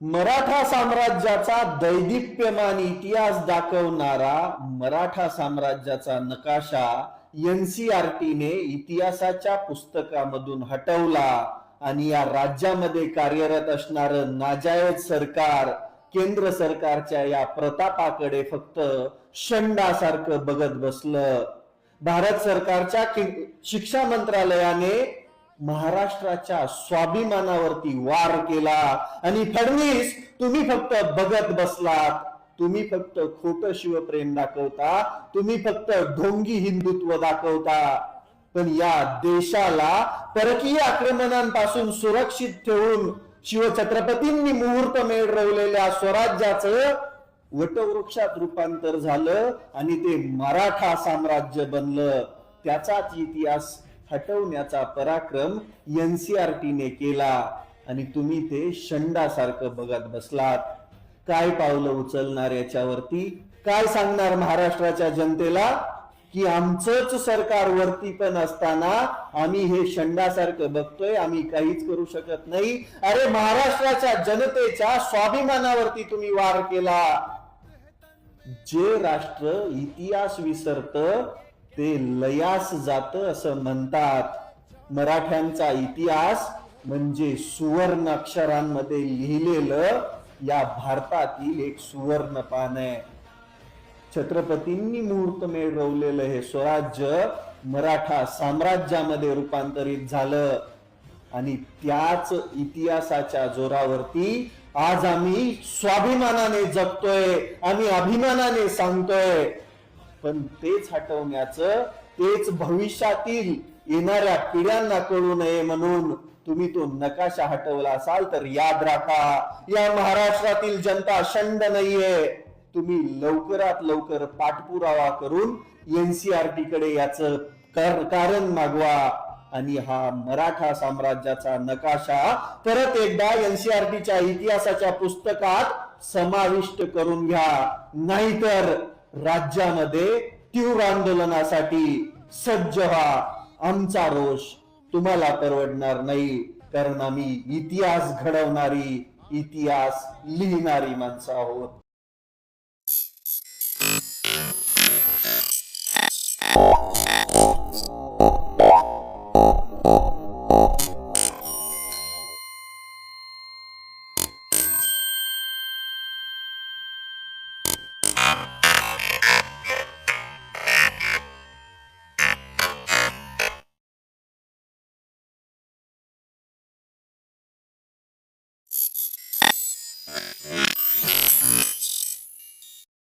मराठा साम्राज्याचा दैदिप्यमान इतिहास दाखवणारा मराठा साम्राज्याचा नकाशा एनसीईआरटीने इतिहासाच्या पुस्तकामधून हटवला आणि या राज्यामध्ये कार्यरत असणारं नाजायज सरकार केंद्र सरकारच्या या प्रतापाकडे फक्त शंडासारखं बघत बसलं। भारत सरकारच्या शिक्षा मंत्रालयाने महाराष्ट्राच्या स्वाभिमानावरती वार केला आणि फडणवीस तुम्ही फक्त बघत बसलात। तुम्ही फक्त खोटं शिवप्रेम दाखवता, तुम्ही फक्त ढोंगी हिंदुत्व दाखवता, पण या देशाला परकीय आक्रमणांपासून सुरक्षित ठेवून शिवछत्रपतींनी मुहूर्त मेढ रोवलेल्या स्वराज्याचं वटवृक्षात रूपांतर झालं आणि ते मराठा साम्राज्य बनलं। त्याचाच इतिहास हटवण्याचा पराक्रम एनसीईआरटीने केला आणि तुम्ही ते शंडासारखं बघत बसलात। काय पावलं उचलणार याच्यावरती? काय सांगणार महाराष्ट्राच्या जनतेला की आमचंच सरकार वरती पण असताना आम्ही हे शंडासारखं बघतोय, आम्ही काहीच करू शकत नाही? अरे महाराष्ट्राच्या जनतेच्या स्वाभिमानावरती तुम्ही वार केला। जे राष्ट्र इतिहास विसरत ते लयास जात असं म्हणतात। मराठ्यांचा इतिहास म्हणजे सुवर्ण अक्षरांमध्ये लिहिलेलं या भारतातील एक सुवर्ण पान आहे। छत्रपतींनी मुहूर्तमेढ रोवलेलं हे स्वराज्य मराठा साम्राज्यामध्ये रूपांतरित झालं आणि त्याच इतिहासाच्या जोरावरती आज आम्ही स्वाभिमानाने जगतोय, आम्ही अभिमानाने सांगतोय। पण तेच हटवण्याचं, तेच भविष्यातील येणाऱ्या पिढ्यांना कळू नये म्हणून तुम्ही तो नकाशा हटवला असाल तर याद राखा, या महाराष्ट्रातील जनता शंड नाहीये। तुम्ही लवकरात लवकर पाठपुरावा करून एनसीईआरटी कडे याचं कारण मागवा आणि हा मराठा साम्राज्याचा नकाशा परत एकदा एनसीईआरटीच्या इतिहासाच्या पुस्तकात समाविष्ट करून घ्या, नाहीतर राज्यामध्ये तीव्र आंदोलनासाठी सज्ज व्हा। आमचा रोष तुम्हाला परवडणार नाही, कारण आम्ही इतिहास घडवणारी, इतिहास लिहिणारी माणसं आहोत।